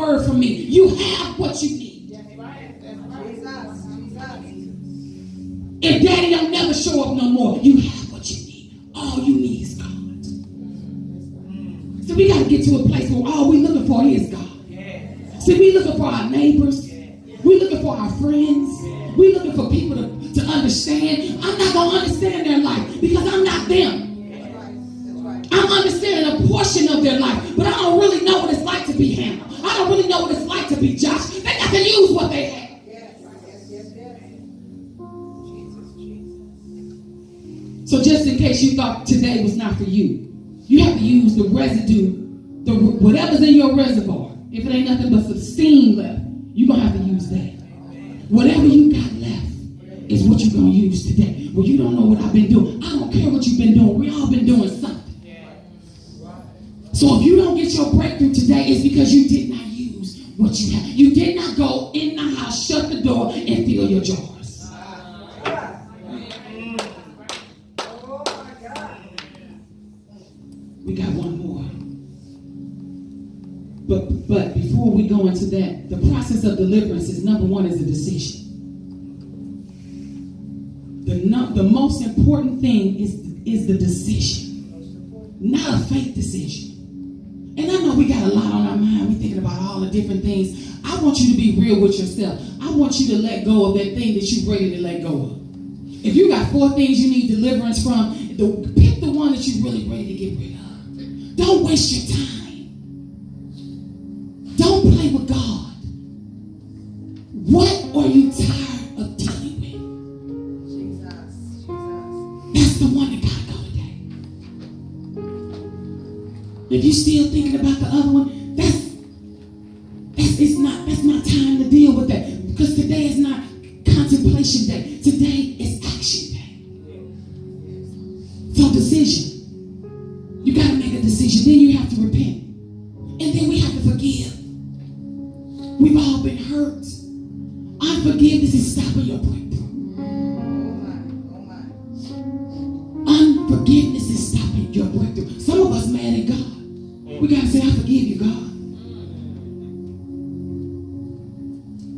word from me. You have what you need. If daddy don't never show up no more, you have what you need. All you need is God. So we got to get to a place where all we're looking for is God. See, we looking for our neighbors. We looking for our friends. We looking for people to understand. I'm not going to understand their life because I'm not them. I'm understanding a portion of their life, but I don't really know what it's like to be Hannah. I don't really know what it's like to be Josh. They got to use what they have. So just in case you thought today was not for you, you have to use the residue, whatever's in your reservoir. If it ain't nothing but some steam left, you're going to have to use that. Whatever you got left is what you're going to use today. Well, you don't know what I've been doing. I don't care what you've been doing. We all been doing something. So if you don't get your breakthrough today, it's because you did not use what you have. You did not go in the house, shut the door, and fill your jars. We got one more. But before we go into that, the process of deliverance is number one is a decision. The most important thing is the decision, not a faith decision. And I know we got a lot on our mind. We're thinking about all the different things. I want you to be real with yourself. I want you to let go of that thing that you're ready to let go of. If you got 4 things you need deliverance from, pick the one that you're really ready to get rid of. Don't waste your time. Don't play with God. What are you tired of dealing with? That's the one that gotta go today. If you're still thinking about the other one, that's not time to deal with that. Because today is not contemplation day. Today is action day. So decision. You gotta make a decision. Then you have to repent. And then we have to forgive. We've all been hurt. Unforgiveness is stopping your breakthrough. Unforgiveness is stopping your breakthrough. Some of us mad at God. We got to say, I forgive you, God.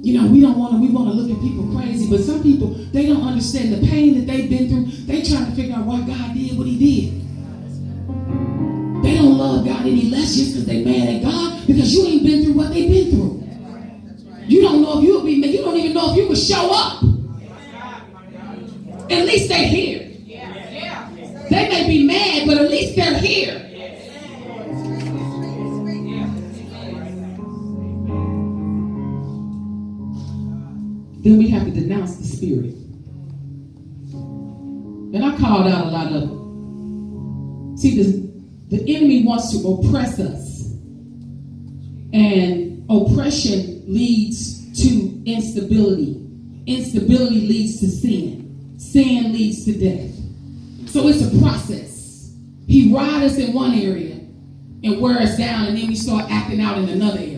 You know, we want to look at people crazy, but some people, they don't understand the pain that they've been through. They trying to figure out why God did what He did. They don't love God any less just because they mad at God, because you ain't been through what they've been through. You don't know if you'll be mad. You don't even know if you will show up. At least they're here. They may be mad, but at least they're here. Then we have to denounce the spirit. And I called out a lot of them. See, the enemy wants to oppress us. And oppression leads to instability. Instability leads to sin. Sin leads to death. So it's a process. He rides us in one area and wears us down, and then we start acting out in another area.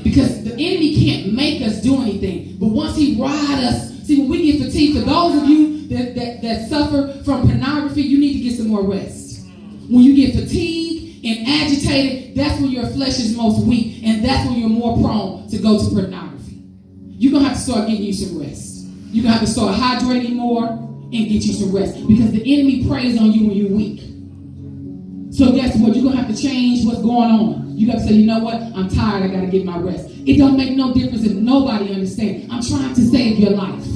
Because the enemy can't make us do anything. But once he rides us, see, when we get fatigued, for those of you that suffer from pornography, you need to get some more rest. When you get fatigued and agitated, that's when your flesh is most weak, and that's when you're more prone to go to pornography. You're going to have to start getting you some rest. You're going to have to start hydrating more and get you some rest, because the enemy preys on you when you're weak. So guess what? You're going to have to change what's going on. You got to say, you know what? I'm tired. I got to get my rest. It don't make no difference if nobody understands. I'm trying to save your life.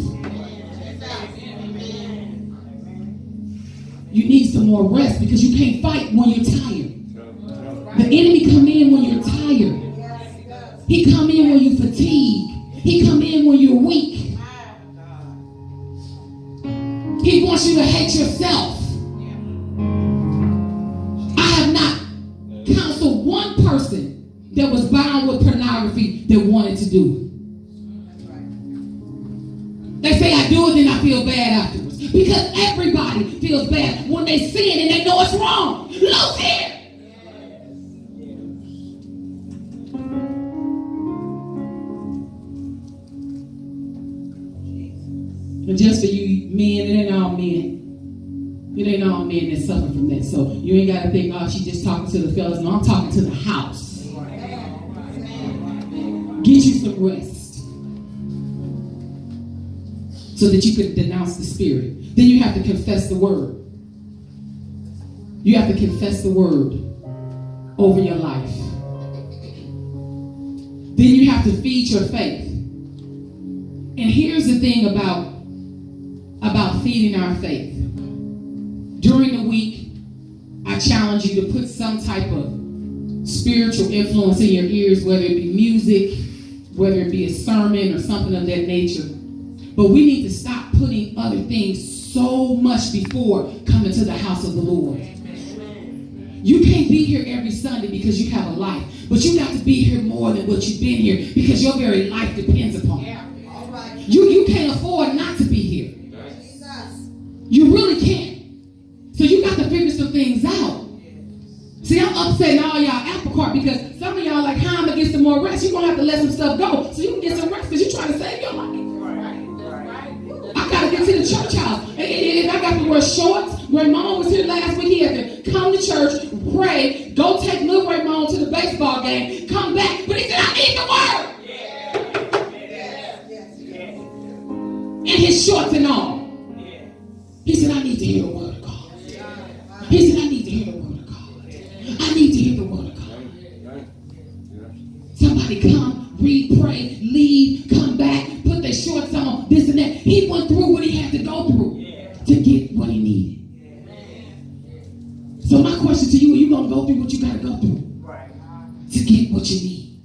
You need some more rest, because you can't fight when you're tired. The enemy come in when you're tired. He come in when you're fatigued. He come in when you're weak. He wants you to hate yourself. I have not counseled one person that was bound with pornography that wanted to do it. They say I do it, then I feel bad afterwards. Because everybody feels bad when they see it and they know it's wrong. Look here. And just for you men, it ain't all men. It ain't all men that suffer from that. So you ain't got to think, oh, she's just talking to the fellas. No, I'm talking to the house. Get you some rest so that you can denounce the spirit. Then you have to confess the word. You have to confess the word over your life. Then you have to feed your faith. And here's the thing about feeding our faith. During the week, I challenge you to put some type of spiritual influence in your ears, whether it be music, whether it be a sermon or something of that nature. But we need to stop putting other things so much before coming to the house of the Lord. You can't be here every Sunday because you have a life, but you got to be here more than what you've been here because your very life depends upon it. You can't afford not to be here. You really can't. So you got to figure some things out. See, I'm upsetting all y'all apple cart because some of y'all like, how I'm going to get some more rest? You're going to have to let some stuff go so you can get some rest because you're trying to save your life. I got to get to the church house. And I got to wear shorts. Raymond was here last week. He had to come to church, pray, go take little Raymond to the baseball game, come back. But he said, I need the word. And his shorts and all. He said, I need to hear the word of God. He said, I need to hear the word of God. I need to hear the word of God. Somebody come, read, pray, leave, come back, put their shorts on, this and that. He went through what he had to go through to get what he needed. So my question to you, are you going to go through what you got to go through to get what you need?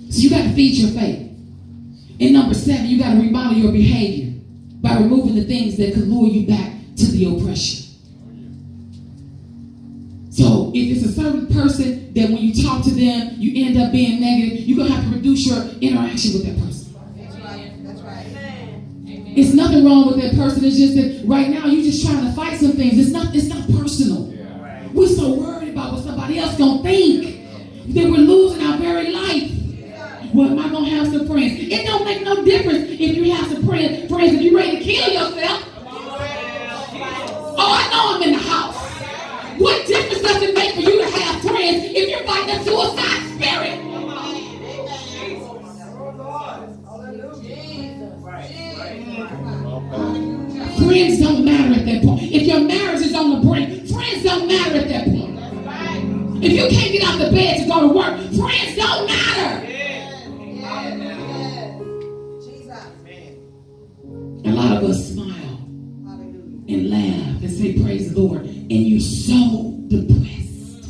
So you got to feed your faith. And number 7, you got to remodel your behavior by removing the things that could lure you back to the oppression. So if it's a certain person that when you talk to them, you end up being negative, you're going to have to reduce your interaction with that person. That's right. It's nothing wrong with that person. It's just that right now you're just trying to fight some things. It's not personal. We're so worried about what somebody else going to think that we're losing our very life. Well, am I going to have some friends? It don't make no difference if you have some friends if you're ready to kill yourself. Oh, I know I'm in the house. What difference does it make for you to have friends if you're fighting a suicide spirit? Friends don't matter at that point. If your marriage is on the brink, friends don't matter at that point. If you can't get out the bed to go to work, friends don't matter. A lot of us smile and laugh and say praise the Lord, and you're so depressed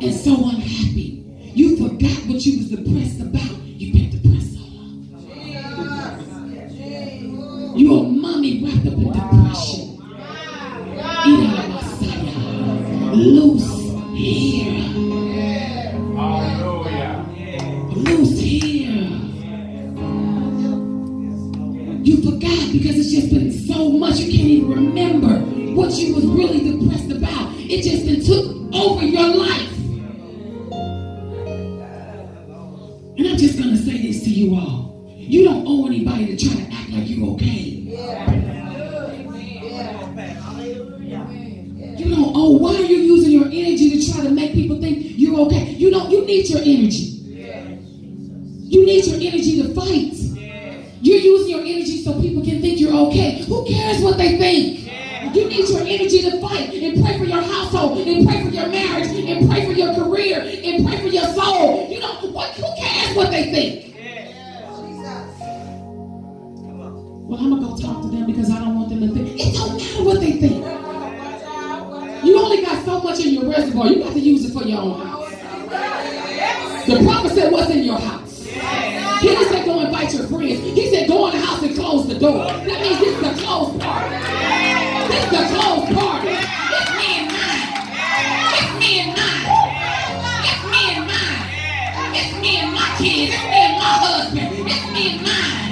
and so unhappy. You forgot what you was depressed about. You've been depressed so long. You're a mummy wrapped up in depression. Loose here. Loose here. You forgot because it's just been so much you can't even remember what you was really depressed about. It just been took over your life. And I'm just going to say this to you all. You don't owe anybody to try to act like you're okay. You don't owe. Why are you using your energy to try to make people think you're okay? You need your energy. You need your energy to fight. You're using your energy so people can think you're okay. Who cares what they think? You need your energy to fight and pray for your household and pray for your marriage and pray for your career and pray for your soul. Who cares what they think? Well, I'm going to go talk to them because I don't want them to think. It don't matter what they think. You only got so much in your reservoir. You got to use it for your own house. The prophet said, what's in your house? He didn't say go invite your friends. He said go in the house and close the door. That means this is a closed party. This is a closed party. It's me and mine. It's me and mine. It's me and mine. It's me and my kids. It's me and my husband. It's me and mine.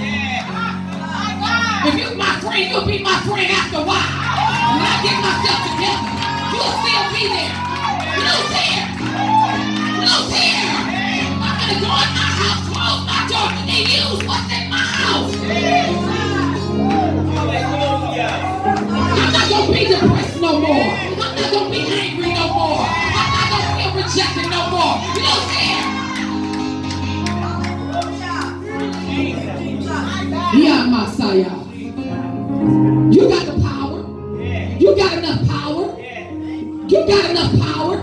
If you're my friend, you'll be my friend after a while. When I get myself together, you'll still be there. Loose here. Loose here. I'm going to go in my house, close my door, and use what's in my house. I'm not going to be depressed no more. I'm not going to You got the power. You got enough power. You got enough power.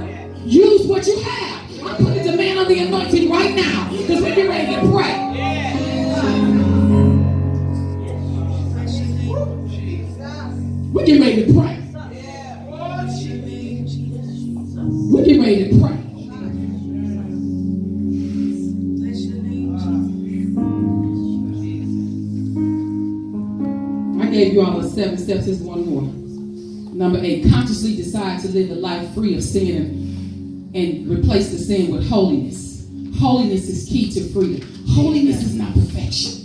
Use what you have. I'm putting demand on the anointing right now because we're getting ready to pray. We're getting ready to pray. We're getting ready to pray. I gave you all the 7 steps. Here's one more. Number 8, consciously decide to live a life free of sin and replace the sin with holiness. Holiness is key to freedom. Holiness is not perfection.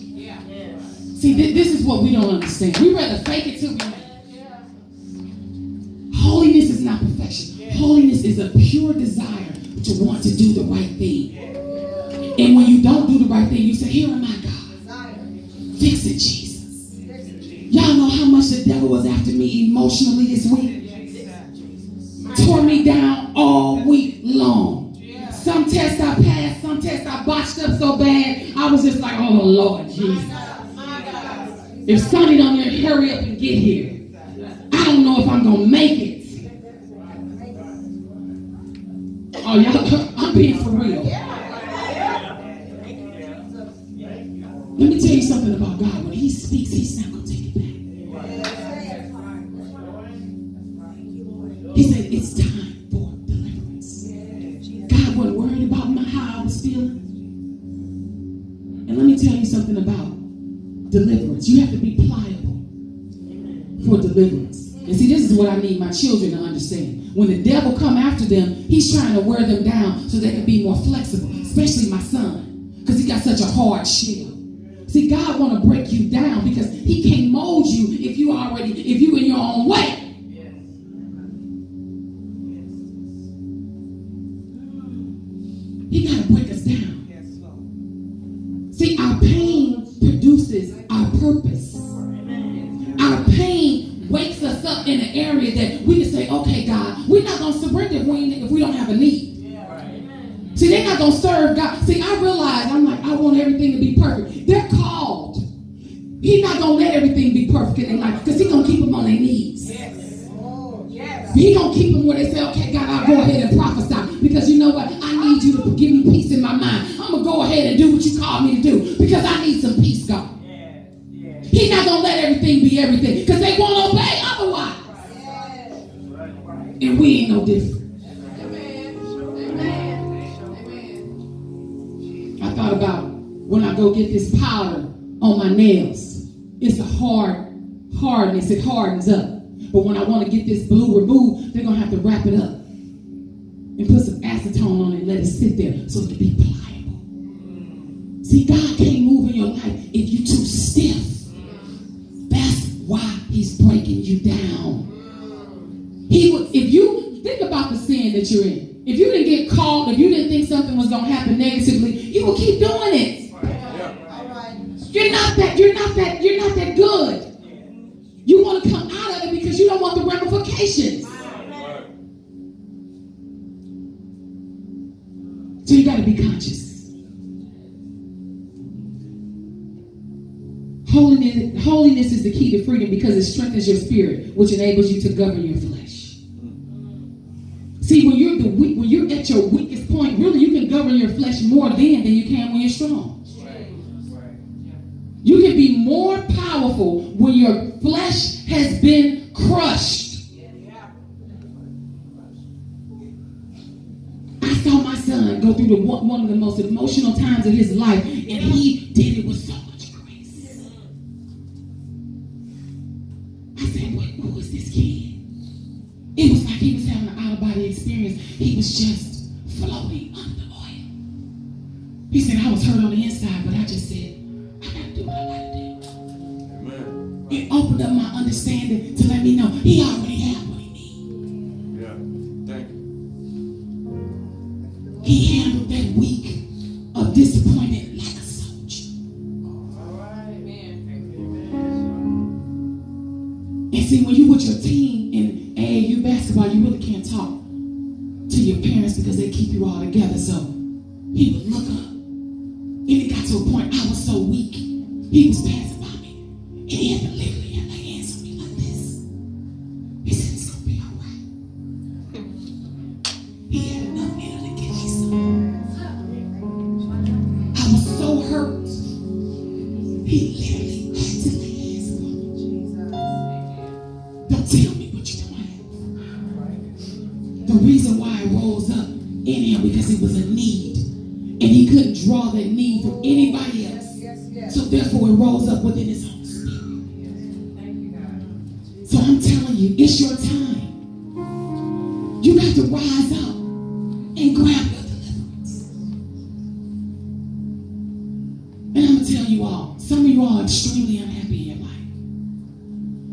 See, this is what we don't understand. We rather fake it till we make it. Holiness is not perfection. Holiness is a pure desire to want to do the right thing. And when you don't do the right thing, you say, here am I, God. Fix it, Jesus. Y'all know how much the devil was after me emotionally this week? Tore me down all week long. Some tests I passed, some tests I botched up so bad, I was just like, oh Lord Jesus. If Sonny don't hurry up and get here, I don't know if I'm going to make it. Oh, y'all, I'm being for real. Let me tell you something about God. When he speaks, he's not going to take it back. He said, it's time for deliverance. God wasn't worried about how I was feeling. And let me tell you something about deliverance. You have to be pliable for deliverance. And see, this is what I need my children to understand. When the devil come after them, he's trying to wear them down so they can be more flexible, especially my son, because he got such a hard shell. See, God want to break you down because he can't mold you if you in your own way. He got to break us down. See, our pain produces our purpose. Our pain wakes us up in an area that we can say, okay, God, we're not going to surrender if we don't have a need. See, they're not going to serve God. See, I realize, I'm like, I want everything to be perfect. They're called. He's not going to let everything be perfect in their life because he's going to keep them on their knees. He's going to keep them where they say, okay, God, I'll go ahead and prophesy because you know what? I need you to give me peace in my mind. I'm going to go ahead and do what you called me to do because I need some peace, God. He's not going to let everything be everything because they won't obey otherwise. And we ain't no different. I thought about when I go get this powder on my nails. It's a hardness. It hardens up. But when I want to get this glue removed, they're going to have to wrap it up and put some acetone on it and let it sit there so it can be pliable. See, God can't move in your life if you're too stiff. That's why he's breaking you down. If you think about the sin that you're in, if you didn't get caught, if you didn't think something was going to happen negatively, you will keep doing it. You're not that good. You want to come out of it because you don't want the ramifications. So you got to be conscious. Holiness is the key to freedom because it strengthens your spirit, which enables you to govern your flesh. See, when you're at your weakest point, really you can govern your flesh more then than you can when you're strong. You can be more powerful when your flesh has been crushed. I saw my son go through one of the most emotional times of his life, and he did it with so much grace. I said, who is this kid? It was like he was having an out-of-body experience. He was just floating under the oil. He said, I was hurt on the inside, but I just said, I got to do what I got to do. Amen. It opened up my understanding to let me know he already had what he needed. Yeah, thank you. He handled that week of disappointment like a soldier. All right, man. And see, when you with your team in AAU basketball, you really can't talk to your parents because they keep you all together. So he would look up. And it got to a point I was so weak. He was passing by me. And he had to literally have their hands on me like this. He said, it's going to be all right. He had enough in him to give me some. I was so hurt. He literally had to lay hands on me. Don't tell me what you don't have. The reason why it rose up in him because it was a need. And he couldn't draw that need from anybody else. So therefore it rose up within his own spirit. So I'm telling you, it's your time. You got to rise up and grab your deliverance. And I'm going to tell you all, some of you all are extremely unhappy in your life.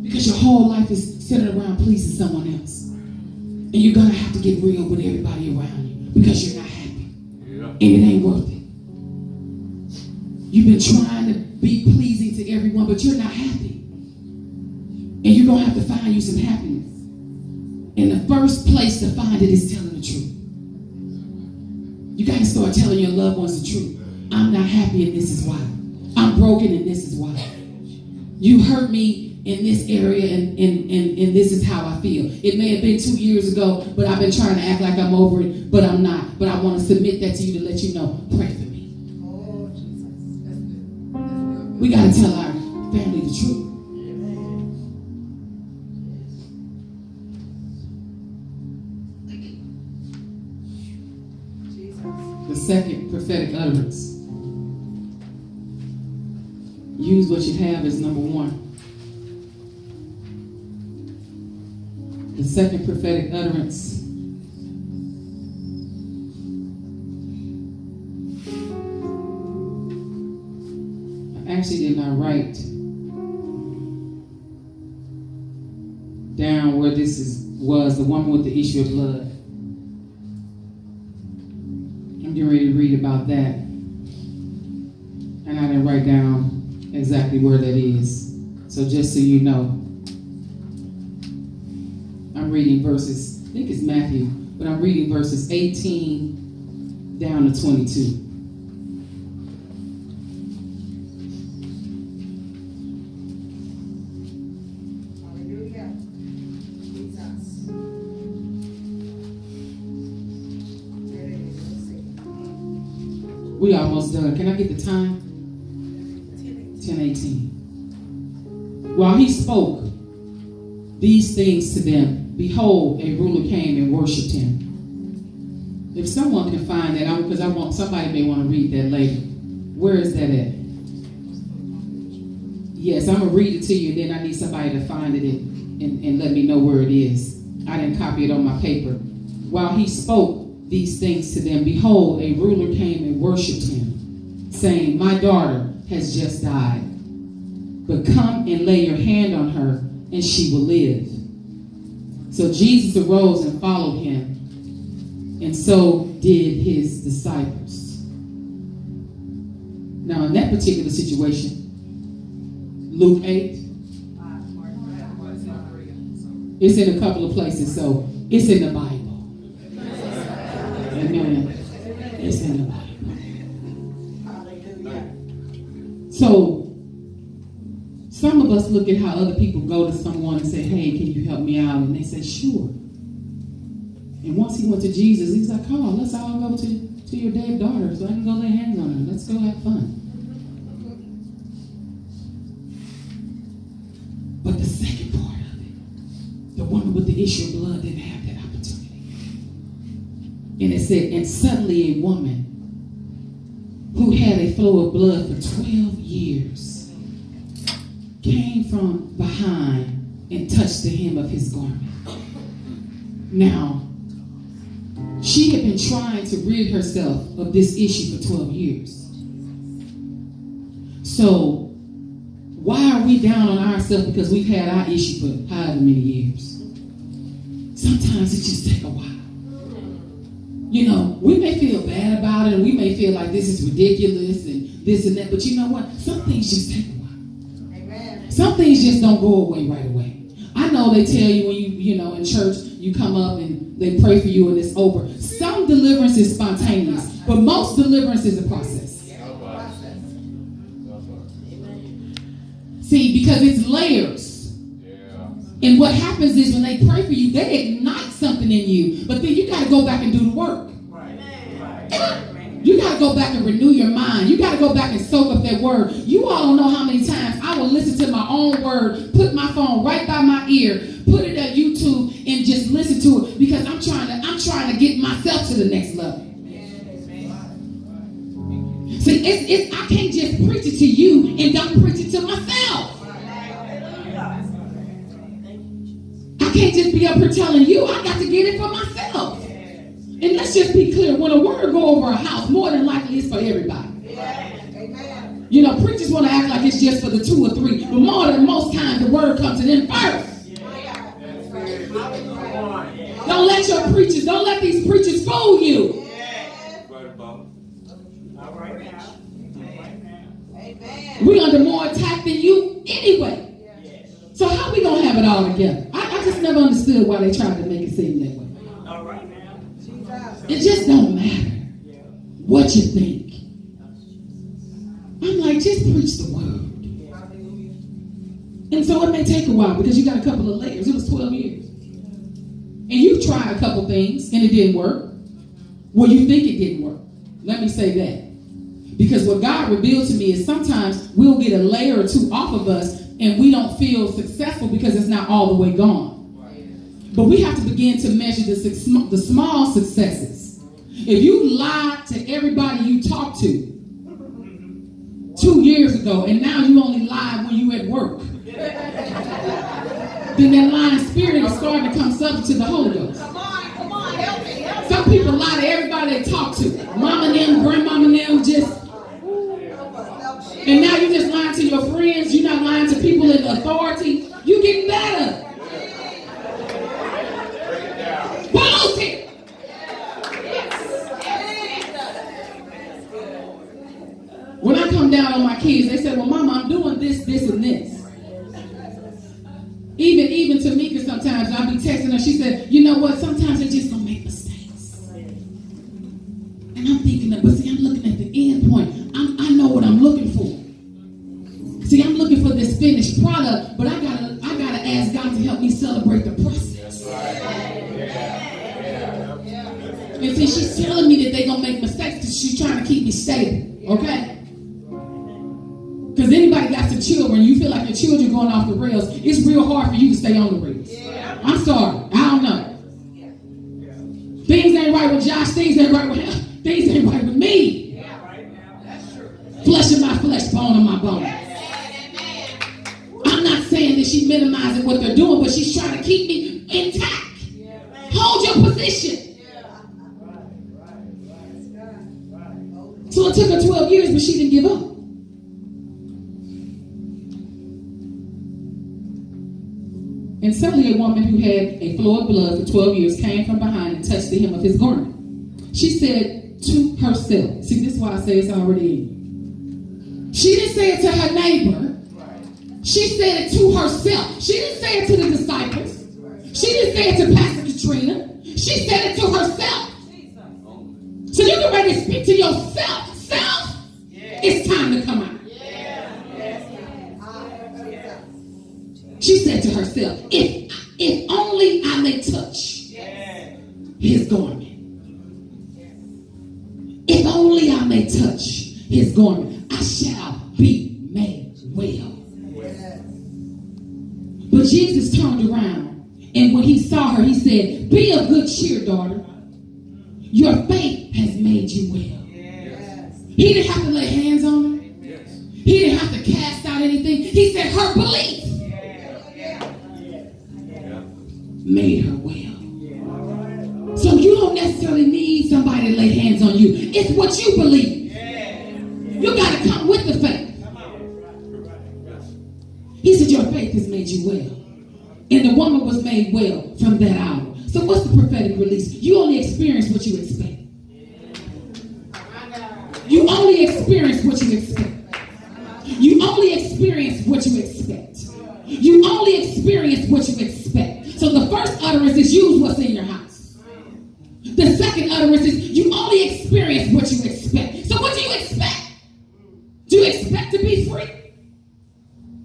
Because your whole life is centered around pleasing someone else. And you're going to have to get real with everybody around you because you're not happy. Yeah. And it ain't worth it. You've been trying to be pleasing to everyone, but you're not happy. And you're going to have to find you some happiness. And the first place to find it is telling the truth. You got to start telling your loved ones the truth. I'm not happy and this is why. I'm broken and this is why. You hurt me in this area and this is how I feel. It may have been 2 years ago, but I've been trying to act like I'm over it, but I'm not. But I want to submit that to you to let you know, pray for me. We got to tell our family the truth. The second prophetic utterance. Use what you have as number one. The second prophetic utterance. I actually did not write down where this was the woman with the issue of blood. I'm getting ready to read about that. And I didn't write down exactly where that is. So just so you know, I'm reading verses, I think it's Matthew, but I'm reading verses 18 down to 22. Hallelujah. Jesus. We almost done. Can I get the time? 10:18. While he spoke these things to them, behold, a ruler came and worshipped him. If someone can find that, because I want somebody may want to read that later. Where is that at? Yes, I'm gonna read it to you. Then I need somebody to find it and let me know where it is. I didn't copy it on my paper. While he spoke these things to them, behold, a ruler came and worshipped him, saying, my daughter has just died, but come and lay your hand on her, and she will live. So Jesus arose and followed him, and so did his disciples. Now, in that particular situation, Luke 8, it's in a couple of places, so it's in the Bible. Amen. It's in the Bible. So, some of us look at how other people go to someone and say, hey, can you help me out? And they say, sure. And once he went to Jesus, he's like, come on, let's all go to your dead daughter so I can go lay hands on her. Let's go have fun. But the second part of it, the woman with the issue of blood didn't have that opportunity. And it said, and suddenly a woman who had a flow of blood for 12 years came from behind and touched the hem of his garment. Now, she had been trying to rid herself of this issue for 12 years. So, why are we down on ourselves because we've had our issue for however many years? Sometimes it just takes a while. You know, we may feel bad about it and we may feel like this is ridiculous and this and that, but you know what? Some things just take a while. Amen. Some things just don't go away right away. I know they tell you when you know, in church, you come up and they pray for you and it's over. Some deliverance is spontaneous, but most deliverance is a process. See, because it's layers. And what happens is when they pray for you, they ignite something in you. But then you got to go back and do the work. You got to go back and renew your mind. You got to go back and soak up that word. You all don't know how many times I will listen to my own word, put my phone right by my ear, put it at YouTube, and just listen to it because I'm trying to get myself to the next level. See, I can't just preach it to you and don't preach it to myself. I can't just be up here telling you. I got to get it for myself. And let's just be clear. When a word go over a house, more than likely it's for everybody. You know, preachers want to act like it's just for the 2 or 3. But more than most times, the word comes to them first. Don't let these preachers fool you. We're under more attack than you anyway. So how we going to have it all together? I just never understood why they tried to make it seem that way. It just don't matter what you think. I'm like, just preach the word. And so it may take a while because you got a couple of layers. It was 12 years. And you tried a couple things and it didn't work. Well, you think it didn't work. Let me say that. Because what God revealed to me is sometimes we'll get a layer or two off of us and we don't feel successful because it's not all the way gone. But we have to begin to measure the small successes. If you lied to everybody you talked to 2 years ago and now you only lie when you at work, then that lying spirit is starting to come subject to the Holy Ghost. Some people lie to everybody they talk to. Mama and them, grandmama and them, and now you're just lying to your friends. You're not lying to people in authority. You're getting better. When I come down on my kids, they say, well, Mama, I'm doing this, and this. Even Tamika, sometimes I'll be texting her. She said, you know what? Sometimes they're just going to make mistakes. And I'm thinking, but see, I'm looking at the end point. I know what I'm looking for. See, I'm looking for this finished product, but I gotta ask God to help me celebrate the process. And see, she's telling me that they're going to make mistakes because she's trying to keep me stable. Okay? Because anybody got some children, you feel like your children going off the rails, it's real hard for you to stay on the rails. I'm sorry. I don't know. Things ain't right with Josh. Things ain't right with him. Things ain't right with me. Flesh of my flesh, bone of my bone. I'm not saying that she's minimizing what they're doing, but she's trying to keep me intact. Hold your position. So it took her 12 years, but she didn't give up. And suddenly a woman who had a flow of blood for 12 years came from behind and touched the hem of his garment. She said to herself, see, this is why I say it's already in you. She didn't say it to her neighbor. She said it to herself. She didn't say it to the disciples. She didn't say it to Pastor Katrina. She said it to herself. So you can ready to speak to yourself. Self, it's time to come out. She said to herself, if only I may touch his garment. If only I may touch his garment, I shall be made well. But Jesus turned around, and when he saw her, he said, be of good cheer, daughter. Your faith has made you well. He didn't have to lay hands on her. He didn't have to cast out anything. He said her belief made her well. So you don't necessarily need somebody to lay hands on you. It's what you believe. You got to come with the faith. He said your faith has made you well. And the woman was made well from that hour. So what's the prophetic release? You only experience what you expect. You only experience what you expect. You only experience what you expect. You only experience what you expect. So the first utterance is use what's in your house. The second utterance is you only experience what you expect. So what do you expect? Do you expect to be free?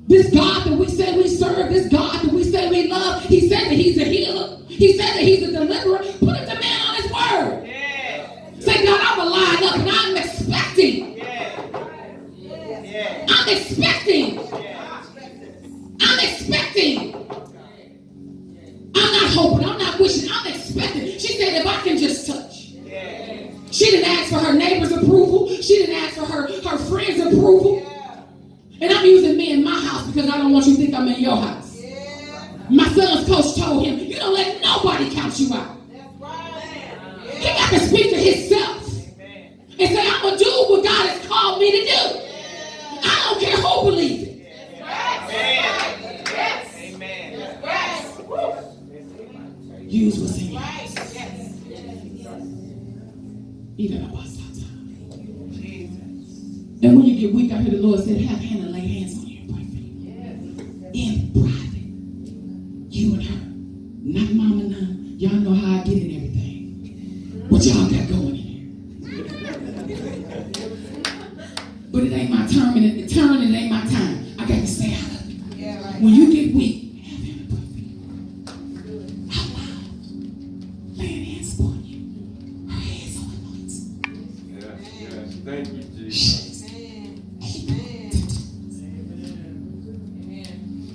This God He said that he's a deliverer. Put a demand on his word. Say, God, I'm line up and I'm expecting. I'm expecting. I'm expecting. I'm not hoping. I'm not wishing. I'm expecting. She said, if I can just touch. She didn't ask for her neighbor's approval. She didn't ask for her friend's approval. And I'm using me in my house because I don't want you to think I'm in your house. My son's coach told him, you don't let nobody count you out. He got to speak to himself and say, I'm going to do what God has called me to do. I don't care who believes it. Use what's in your house. And when you get weak, I hear the Lord say, have Hannah lay hands on you and pray for you. In private. You and her. Not mama, none. Y'all know how I get in everything. What y'all got going in here. But it ain't my turn, and it ain't my time. I got to stay out of it. When you get weak, have Hannah pray for you. Out loud. Laying hands upon you. Her hands on anointing. Yes. Thank you, Jesus.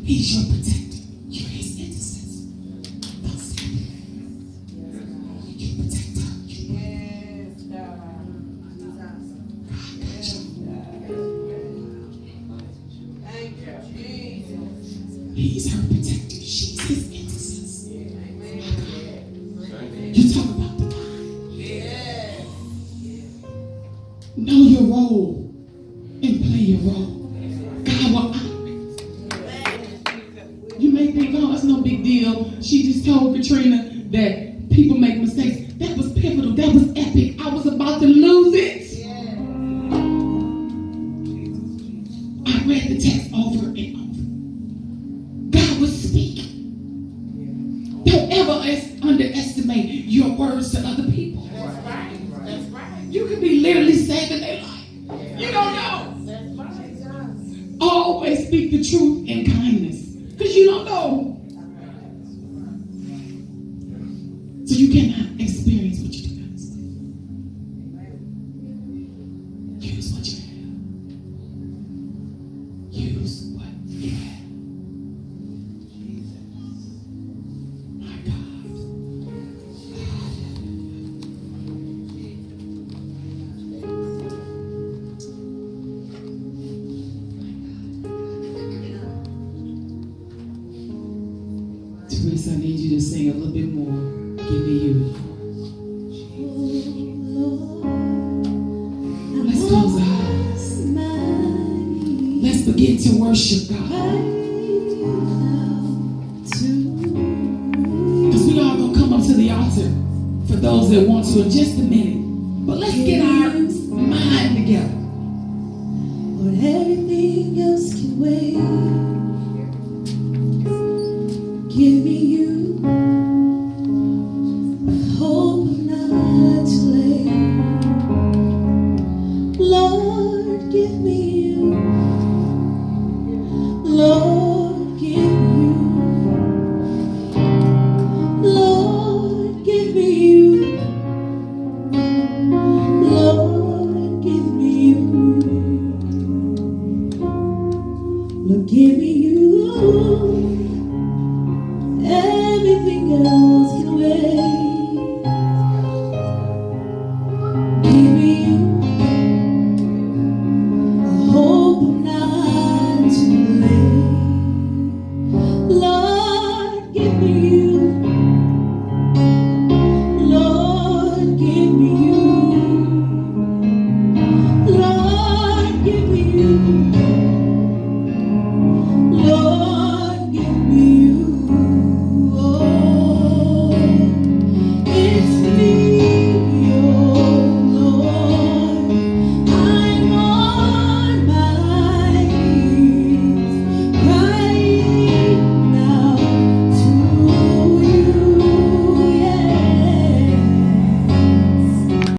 He's your protector. You're his intercessor. Don't stop. You protect her. Yes, God. Thank you, Jesus. He's her protector. She's his intercessor. You talk about the mind. Yes. Know your role and play your role. God will honor. You may think, oh, it's no big deal. She just told Katrina that people make mistakes. That was pivotal. That was epic. I was about to lose it. I read the text over and over. God was speaking. Don't ever underestimate your words to other people. That's right. That's right. You could be literally saving their life. You don't know. That's right. Always speak the truth in kindness. Because you don't know. So you cannot experience what you do not experience. Use what you have. Use what you have. My God. Teresa, I need you to sing a little bit more. Give me you. Let's close our eyes. Let's begin to worship God. Because we all gonna come up to the altar for those that want to in just a minute. But let's get our mind together. But everything else can wait.